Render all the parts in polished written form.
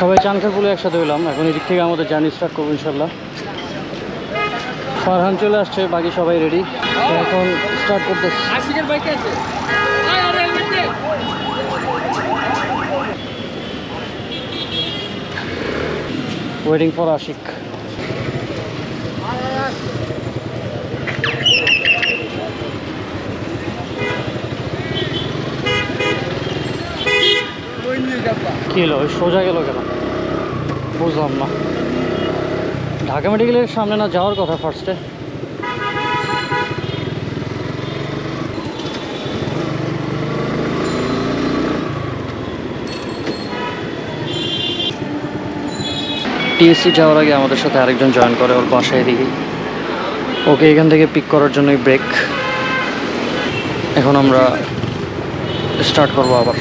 সবাই চানখারপুলে একসাথে হইলাম। এখন এদিক থেকে আমাদের জার্নি স্টার্ট করবো ইনশাল্লাহ। ফারহান চলে আসছে, বাকি সবাই রেডি। এখন স্টার্ট করতেছি। Waiting for Ashiq. কি হলো, সোজা গেল কেন বুঝলাম না। ঢাকা মেডিকেলের সামনে না যাওয়ার কথা ফার্স্টে। টিএসসি যাওয়ার আগে আমাদের সাথে আরেকজন জয়েন করে, ওর বাসায় দিকে। ওকে এখান থেকে পিক করার জন্যই ব্রেক। এখন আমরা স্টার্ট করবো আবার।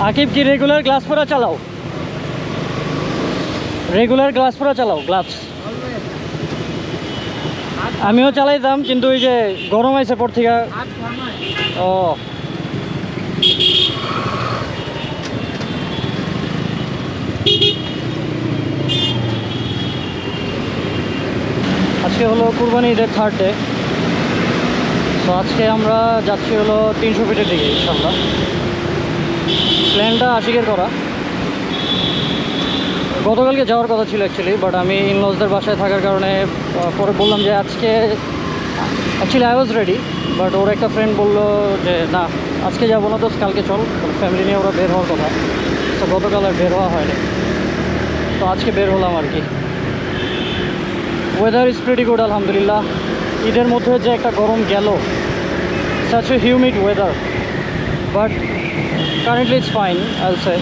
আকিব কি রেগুলার গ্লাস পরা চালাও? রেগুলার গ্লাস পরা চালাও? গ্লাভস আমিও চালাইতাম, কিন্তু ওই যে গরম আইছে পর থেকে। ও আজকে হলো কুরবানি ঈদের থার্ড ডে। তো আজকে আমরা যাচ্ছি হলো 300 ফিটের দিকে ইনশাল্লাহ। প্ল্যানটা আশিকের করা। গতকালকে যাওয়ার কথা ছিল অ্যাকচুয়ালি, বাট আমি ইনলসদের বাসায় থাকার কারণে পরে বললাম যে আজকে actually I was ready, but ওর একটা ফ্রেন্ড বললো যে না আজকে যাবো না, তো কালকে চল। ফ্যামিলি নিয়ে ওরা বের হওয়ার কথা। তো গতকাল আর বের হওয়া হয়নি, তো আজকে বের হলাম আর কি। ওয়েদার ইজ প্রিটি গুড আলহামদুলিল্লাহ। ঈদের মধ্যে যে একটা গরম গেল, such a humid weather, but currently it's fine I will say.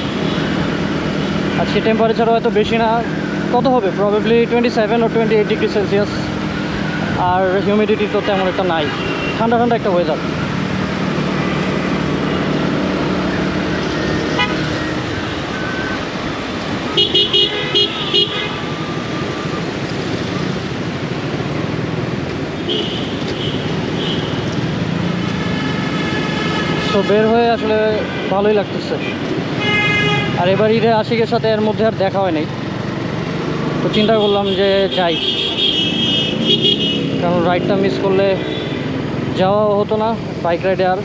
আজকে টেম্পারেচারও এত বেশি না, কত হবে প্রবাবলি 27 or 28 ডিগ্রি সেলসিয়াস। আর হিউমিডিটি তো তেমন একটা নাই, ঠান্ডা ঠান্ডা একটা ওয়েদার। তো বের হয়ে আসলে ভালোই লাগতেছে। আর এবার ঈদে আশিকের সাথে এর মধ্যে আর দেখা হয় নাই, তো চিন্তা করলাম যে যাই, কারণ রাইডটা মিস করলে যাওয়াও হতো না বাইক রাইডে আর।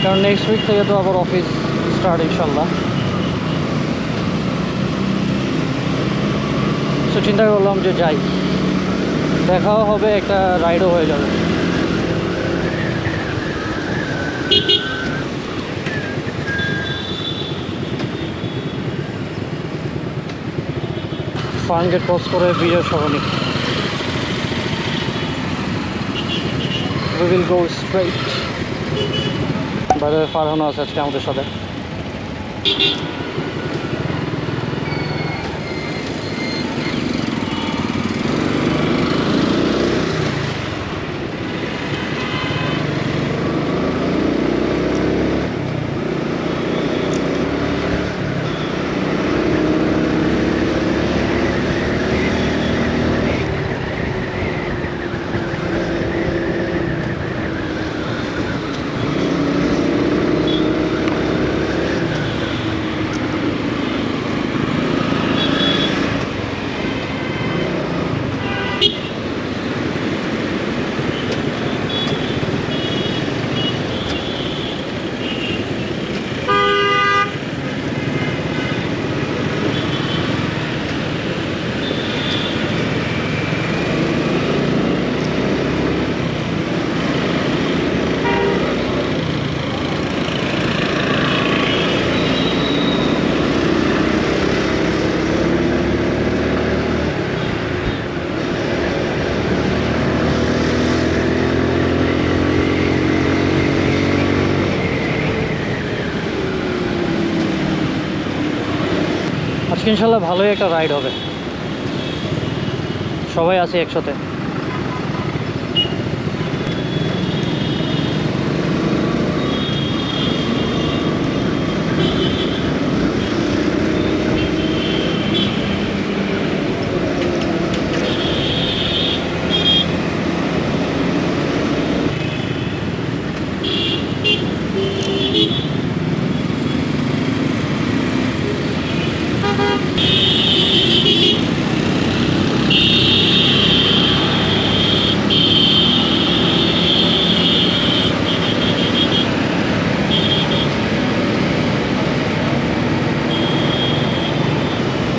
কারণ নেক্সট উইক থেকে তো আবার অফিস স্টার্ট ইনশাল্লাহ। তো চিন্তা করলাম যে যাই, দেখাও হবে, একটা রাইডও হয়ে যাবে। ফার্মগেট ক্রস করে বিজয় সরণি। We will go straight. By the way, Farhan আছে আজকে আমাদের সাথে। আজকে ইনশাল্লাহ ভালোই একটা রাইড হবে, সবাই আছি একসাথে।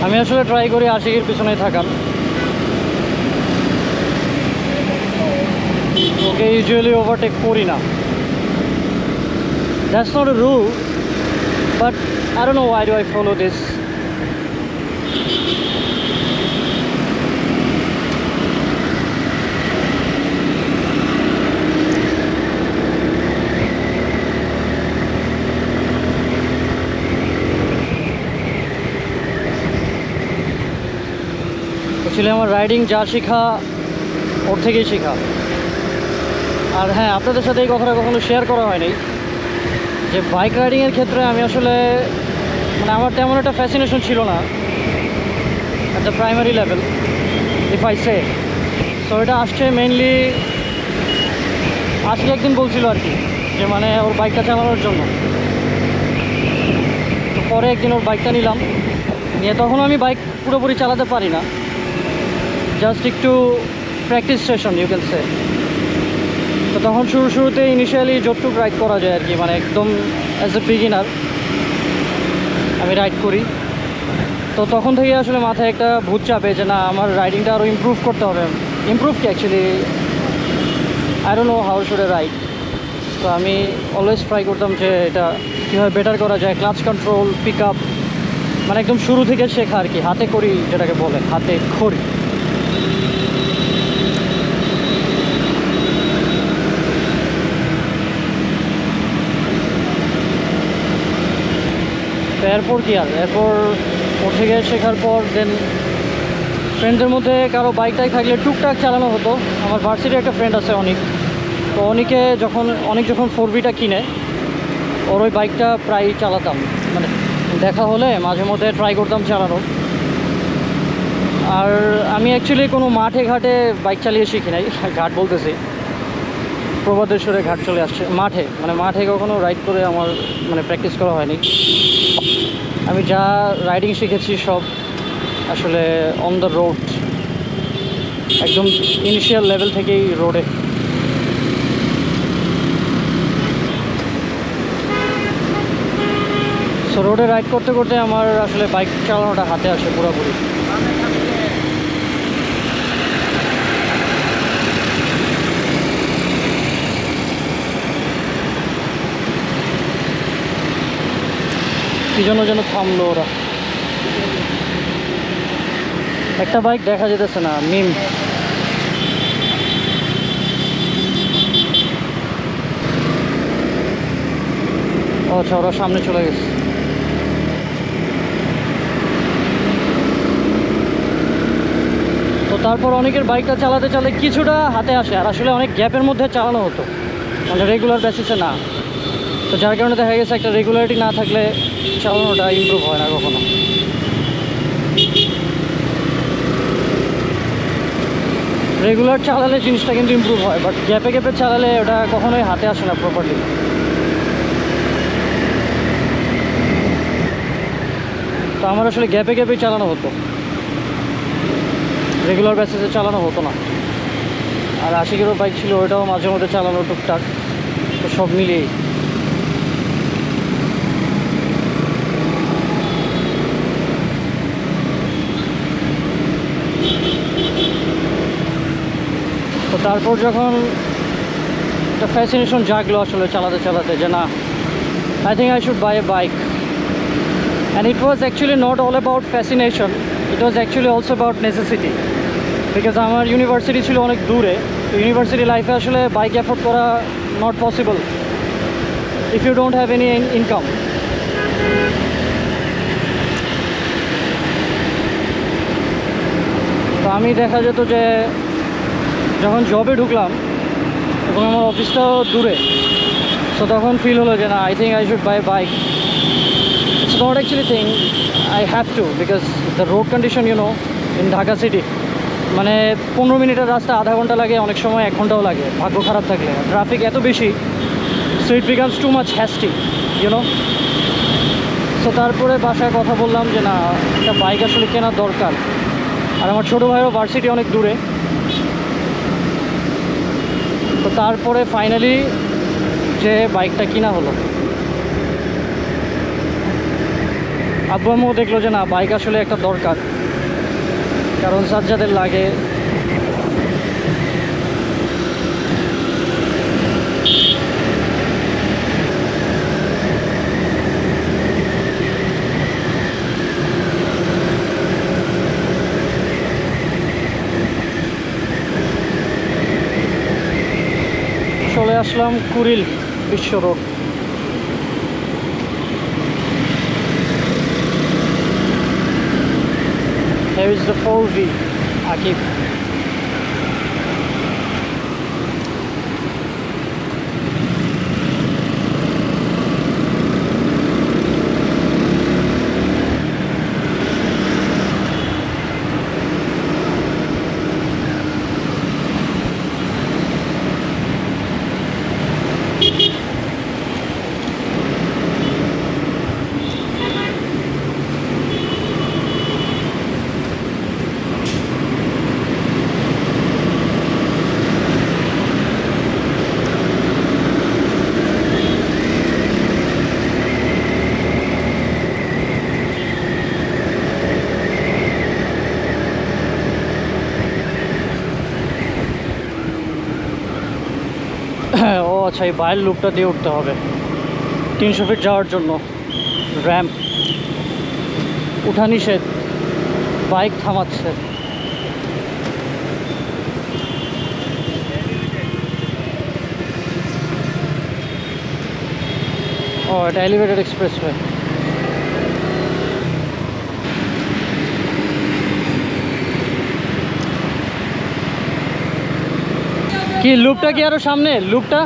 আমি আসলে ট্রাই করি আশিকের পিছনেই থাকার, ওকে ইউজুয়ালি ওভারটেক করি না। That's not a rule, but I don't know why do I follow this. আসলে আমার রাইডিং যা শেখা ওর থেকেই শেখা। আর হ্যাঁ, আপনাদের সাথে এই কথাটা কখনো শেয়ার করা হয়নি যে বাইক রাইডিংয়ের ক্ষেত্রে আমি আসলে মানে আমার তেমন একটা ফ্যাসিনেশন ছিল না at the primary level, if I say. So এটা আসছে মেইনলি, আজকে একদিন বলছিল আর কি যে মানে ওর বাইকটা চালানোর জন্য। তো পরে একদিন ওর বাইকটা নিলাম, নিয়ে তখন আমি বাইক পুরোপুরি চালাতে পারি না, জাস্ট একটু practice session you can say. তো তখন শুরুতে ইনিশিয়ালি যতটুকু রাইড করা যায় আর কি, মানে একদম অ্যাজ এ বিগিনার আমি রাইড করি। তো তখন থেকে আসলে মাথায় একটা ভূত চাপে যে না, আমার রাইডিংটা আরও ইমপ্রুভ করতে হবে। ইমপ্রুভ কি actually I don't know how should A ride. তো আমি অলওয়েজ ট্রাই করতাম যে এটা কীভাবে বেটার করা যায়, ক্লাচ কন্ট্রোল, পিক আপ, মানে একদম শুরু থেকে শেখা আর কি, হাতে করি যেটাকে বলে, হাতে খড়ি। তো এরপর কি আর, এরপর ওর থেকে শেখার পর দেন ফ্রেন্ডদের মধ্যে কারো বাইক টাইক থাকলে টুকটাক চালানো হতো। আমার ভার্সিটির একটা ফ্রেন্ড আছে অনিক, তো অনিকে যখন 4V কিনে ওর ওই বাইকটা প্রায় চালাতাম, মানে দেখা হলে মাঝে মধ্যে ট্রাই করতাম চালানোর। আর আমি অ্যাকচুয়ালি কোনো মাঠে ঘাটে বাইক চালিয়ে শিখি নাই, ঘাট বলতেছি প্রবাদেশ্বরে ঘাট চলে আসছে, মাঠে মানে মাঠে কখনো রাইড করে আমার মানে প্র্যাকটিস করা হয়নি। আমি যা রাইডিং শিখেছি সব আসলে অন দ্য রোড, একদম ইনিশিয়াল লেভেল থেকেই রোডে। সো রোডে রাইড করতে করতে আমার আসলে বাইক চালানোটা হাতে আসে পুরোপুরি। কি জন্য যেন থামলো ওরা, একটা বাইক দেখা যেতেছে না, মিম। ও আচ্ছা, ওরা সামনে চলে গেছে। তো তারপর অনেকের বাইকটা চালাতে চালাতে কিছুটা হাতে আসে, আর আসলে অনেক গ্যাপের মধ্যে চালানো হতো, মানে রেগুলার বেসিসে না। তো যার কারণে দেখা গেছে একটা রেগুলারিটি না থাকলে চালানোটা ইমপ্রুভ হয় না কখনো। রেগুলার চালালে জিনিসটা কিন্তু ইমপ্রুভ হয়, বাট গ্যাপে গ্যাপে চালালে ওটা কখনোই হাতে আসে না প্রপারলি। তো আমার আসলে গ্যাপে গ্যাপেই চালানো হতো, রেগুলার বেসিসে চালানো হতো না। আর আশিকেরও বাইক ছিল, ওইটাও মাঝে মধ্যে চালানো টুকটাক, তো সব মিলিয়েই। তো তারপর যখন একটা ফ্যাসিনেশন জাগলো আসলে চালাতে চালাতে যে না, I think I should buy a bike. And it was actually not all about fascination, it was actually also about necessity. Because আমার ইউনিভার্সিটি ছিল অনেক দূরে, তো ইউনিভার্সিটি লাইফে আসলে বাইক অ্যাফোর্ড করা not possible if you don't have any income. আমি দেখা যেত যে যখন জবে ঢুকলাম এবং আমার অফিসটাও দূরে, সো তখন ফিল হলো যে না, I think I should buy bike. It's not actually thing, I have to, because the road condition in Dhaka city, মানে 15 মিনিটের রাস্তা আধা ঘন্টা লাগে, অনেক সময় 1 ঘন্টাও লাগে ভাগ্য খারাপ থাকলে। ট্রাফিক এত বেশি, so it becomes too much hasty so তারপরে বাসায় কথা বললাম যে না, একটা বাইক আসলে কেনার দরকার। আর আমার ছোটো ভাইয়েরও ভার্সিটি অনেক দূরে, তো তারপরে ফাইনালি যে বাইকটা কিনা হলো। আব্বু আম্মু দেখলো যে না, বাইক আসলে একটা দরকার, কারণ সাজ্জাদের লাগে। চলে আসলাম কুড়িল বিশ্ব road. Here is the 4V Akif. ও আচ্ছা, এই বাইরের লুপটা দিয়ে উঠতে হবে 300 ফিট যাওয়ার জন্য। র্যাম্প উঠা নিষেধ, বাইক থামাচ্ছে। ও, এটা এলিভেটেড এক্সপ্রেসওয়ে। কি লুপটা কি আরো সামনে? লুপটা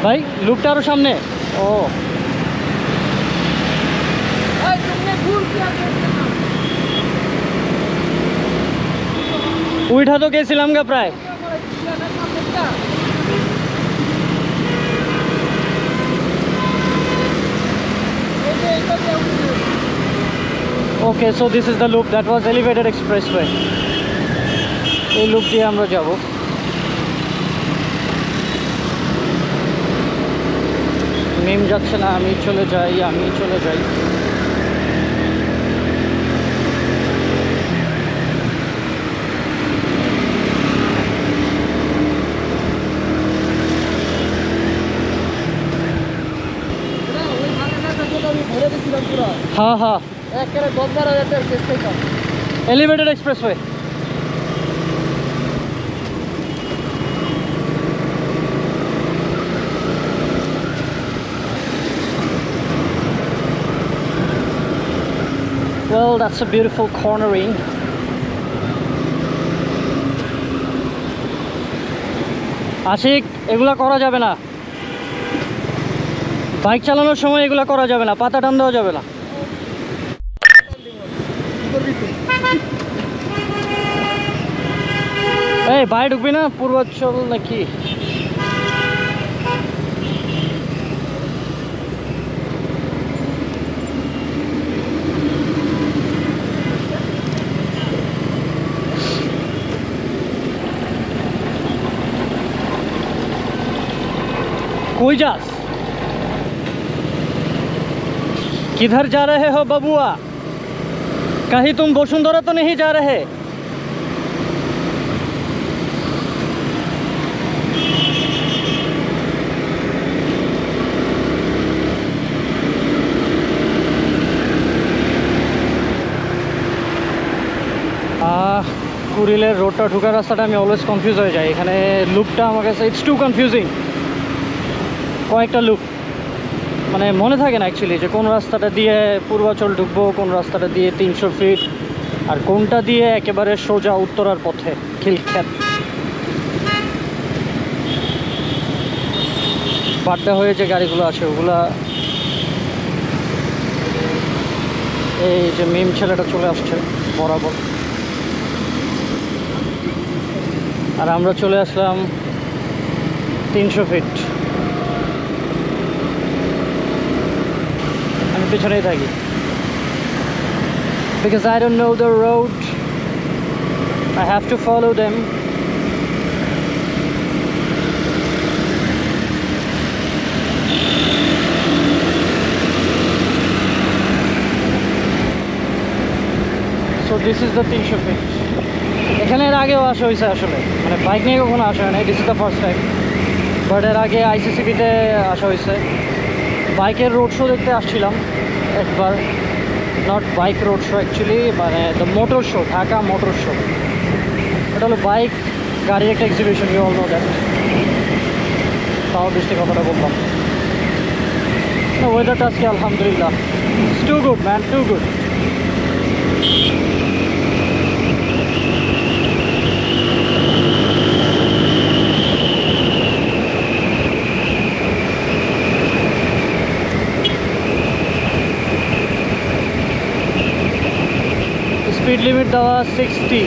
ভাই, লুপটা আরো সামনে। ও উঠা তো গেছিলাম গা প্রায়। Okay, so this is the loop that was elevated expressway. এই লুপ দিয়ে আমরা যাব। মিম যাচ্ছে না, আমি চলে যাই, আমি চলে যাই। हाँ हाँ, elevated expressway. Well, that's a beautiful cornering. Ashiq, এগুলা করা যাবে না, বাইক চালানোর সময় এগুলা করা যাবে না, পাতা টান দেওয়া যাবে না। এই বাইরে ঢুকবি না? পূর্বাঞ্চল নাকি? कोई जास? किधर जा रहे हो बबुआ? कहीं तुम वसुंधरा तो नहीं जा रहे? কুড়িলের রোডটা ঢোকার রাস্তাটা আমি অলওয়েজ কনফিউজ হয়ে যাই। এখানে লুপটা আমার কাছে ইটস টু কনফিউজিং। কয়েকটা লুপ মানে মনে থাকে না অ্যাকচুয়ালি, যে কোন রাস্তাটা দিয়ে পূর্বাচল ঢুকবো, কোন রাস্তাটা দিয়ে 300 ফিট আর কোনটা দিয়ে একেবারে সোজা উত্তরার পথে খিলক্ষেত। বাড্ডা হয়ে যে গাড়িগুলো আছে ওগুলা, এই যে মিম ছেলেটা চলে আসছে বরাবর, আর আমরা চলে আসলাম 300 ফিট। আমি পিছনেই থাকি, because I don't know the road, I have to follow them. So this is the 300 feet. এখানে এর আগেও আসা হয়েছে আসলে, মানে বাইক নিয়ে কখনো আসা হয় নাই, this is the first time. But এর আগে আইসিসিবিতে আসা হয়েছে, বাইকের রোড শো দেখতে আসছিলাম একবার, not bike road show actually, মানে the motor show, Dhaka motor show. এটা হলো বাইক গাড়ির একটা exhibition, you all know that. তাও দৃষ্টি কথাটা বললাম। ওয়েদারটা আজকে আলহামদুলিল্লাহ it's too good man, too good. Speed limit dawa 60,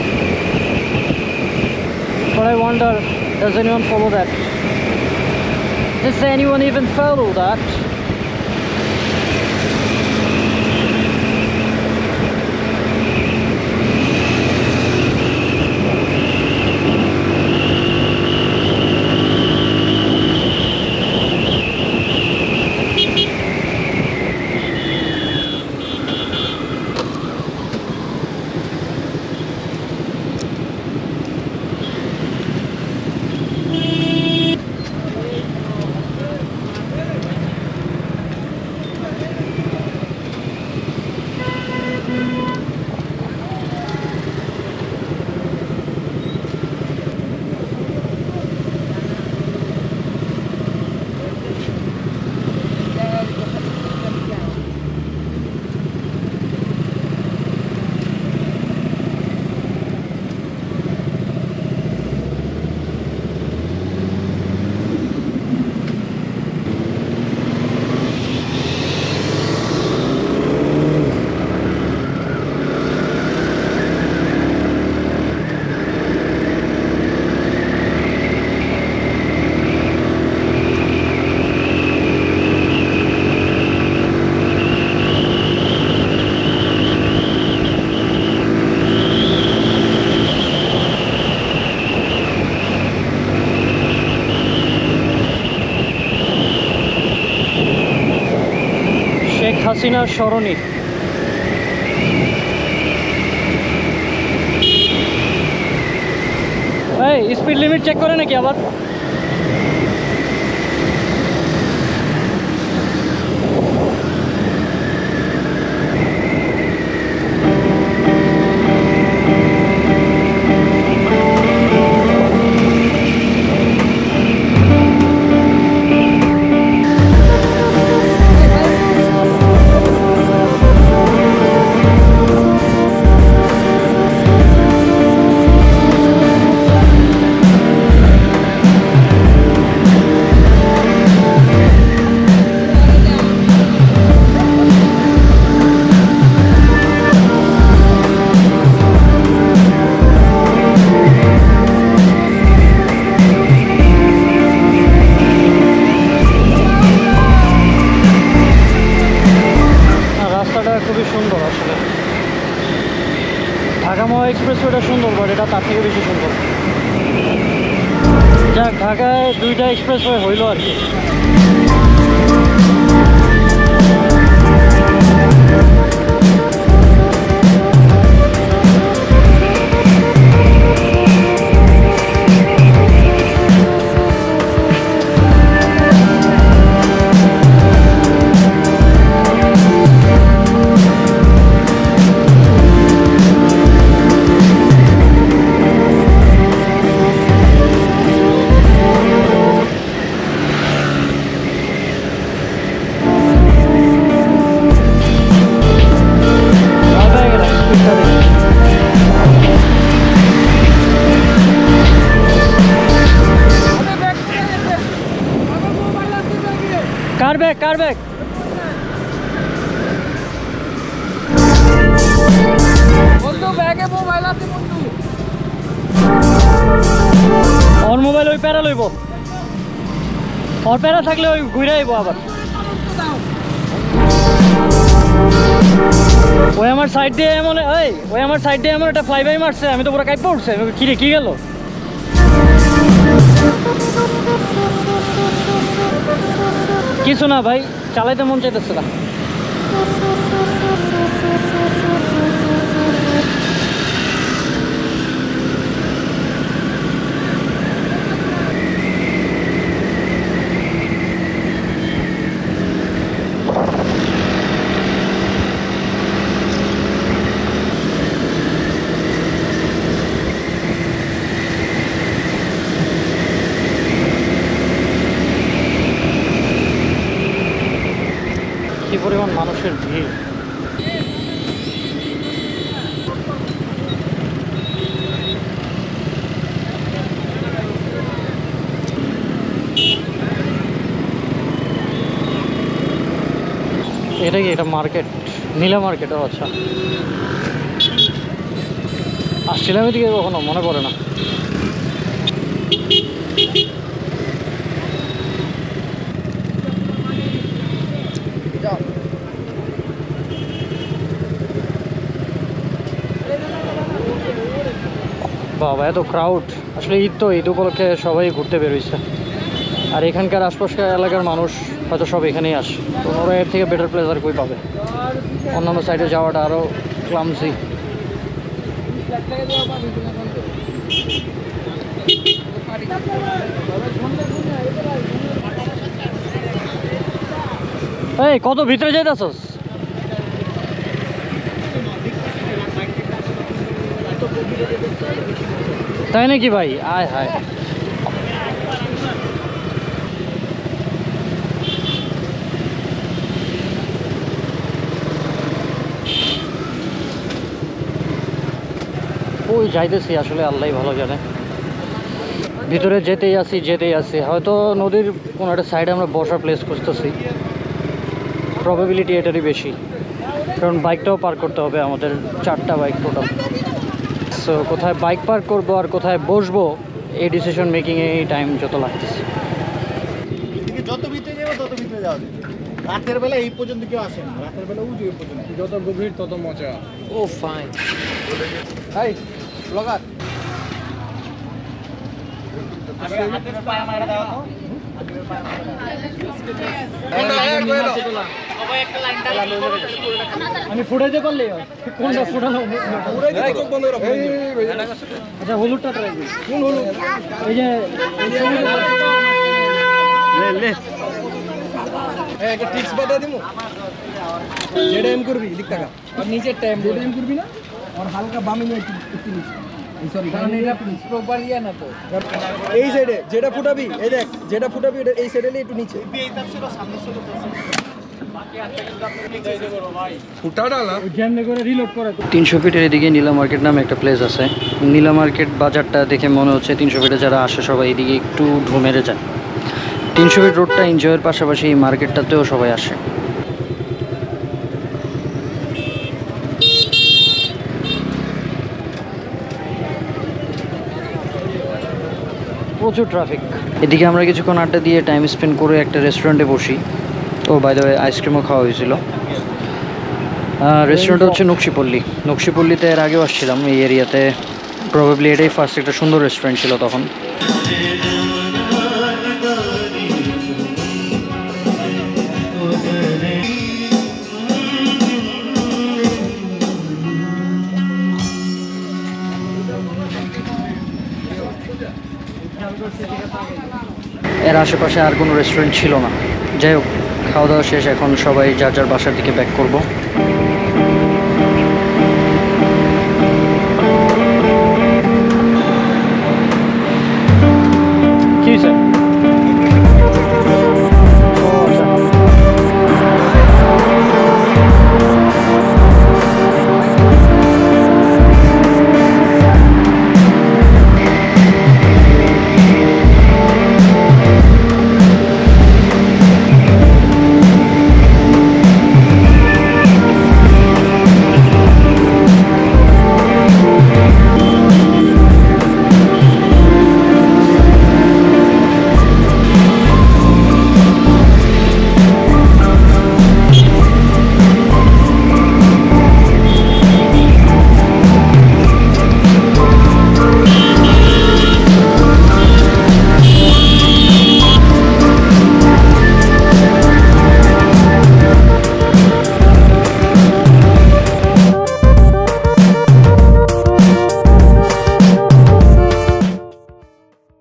but I wonder, does anyone follow that? Does anyone even follow that? হাসিনার স্মরণী। এই স্পিড লিমিট চেক করে নাকি আবার? খুবই সুন্দর আসলে, ঢাকা মহা এক্সপ্রেসওয়েটা সুন্দর, বাট এটা তার থেকে বেশি সুন্দর। যাক, ঢাকায় 2টা এক্সপ্রেসওয়ে হইল আর কি। কার ব্যাগ? বন্ধু ব্যাগে মোবাইল আছে বন্ধু। ওর মোবাইল ওই প্যারা লইব, ওর প্যারা থাকলে ওই ঘুরে আইব আবার। ওই আমার সাইড দিয়ে এমন ওই আমার সাইড দিয়ে এমন একটা ফ্লাই বাই মারছে, আমি তো পুরো কাইপ পড়ছে। কি রে, কি গেল? কিছু না ভাই, চালাইতে মন চাইতেছে না। কি পরিমাণ মানুষের ভিড়! এটা কি, এটা মার্কেট, নীলা মার্কেট? ও আচ্ছা, আসছিলাম এদিকে কখনো মনে পড়ে না। বাবা, এত ক্রাউড! আসলে ঈদ তো, ঈদ উপলক্ষে সবাই ঘুরতে বেরোইছে। আর এখানকার আশপাশকার এলাকার মানুষ হয়তো সব এখানেই আসে, তো ওরা এর থেকে বেটার প্লেস আর কই পাবে? অন্যান্য সাইডে যাওয়াটা আরও ক্লামসি। এই কত ভিতরে যাইতেছস? তাই নাকি ভাই? আয় হায়। ওই যাইতেছি আসলে, আল্লাহই ভালো জানে। ভিতরে যেতেই আসি। হয়তো নদীর কোনো একটা সাইডে আমরা বসার প্লেস খুঁজতেছি। প্রবাবিলিটি এটারই বেশি, কারণ বাইকটাও পার্ক করতে হবে আমাদের, 4টা বাইক টোটাল। সো কোথায় বাইক পার্ক করবো আর কোথায় বসবো, এই ডিসিশন মেকিংয়ে এই টাইম যত লাগতেছে। যত ভিতরে যাবো তত ভিতরে যাওয়া যায়। রাতের বেলা এই পর্যন্ত কেউ আসে না, রাতের বেলা ওই যে পর্যন্ত। যত গভীর তত মজা। ও ফাইন। হাই ব্লগার, হাতের পায়ে মারা দাও তো। আমি ফুটাইতে পারলে কোনটা ফুটানো? আচ্ছা, হলুদটা ট্রাই করি। কোন হলুদ? এই যে একটা টিপস বাতা দিমু। যেটা এম করবি দিক টাকা আর নিচের টাইম যেটা এম করবি না, আর হালকা বামে নিয়ে একটু নিচে। সরি, কারণ এটা প্রপার ইয়া না তো। এই সাইডে যেটা ফুটাবি, এই দেখ যেটা ফুটাবি এটা এই সাইডে একটু নিচে। এই তার ছিল সামনে ছিল বাকি আটটা কিন্তু আপনি নিচে দিতে পারো ভাই। ফুটাটা না জ্যামনে করে রিলোড করে। 300 ফিটের এদিকে নীলা মার্কেট নামে একটা প্লেস আছে। নীলা মার্কেট বাজারটা দেখে মনে হচ্ছে 300 ফিটে যারা আসে সবাই এদিকে একটু ঢু মেরে যায়। 300 ফিট রোডটা এনজয়ের পাশাপাশি এই মার্কেটটাতেও সবাই আসে। প্রচুর ট্রাফিক। এদিকে আমরা কিছুক্ষণ আড্ডা দিয়ে টাইম স্পেন্ড করে একটা রেস্টুরেন্টে বসি। ও বাই দ্য ওয়ে, আইসক্রিমও খাওয়া হয়েছিল। রেস্টুরেন্টটা হচ্ছে নকশিপল্লিতে এর আগেও আসছিলাম এই এরিয়াতে। প্রবাবলি এটাই ফার্স্ট একটা সুন্দর রেস্টুরেন্ট ছিল তখন। এর আশেপাশে আর কোনো রেস্টুরেন্ট ছিল না। যাই হোক, খাওয়া দাওয়া শেষ, এখন সবাই যার যার বাসার দিকে ব্যাক করব।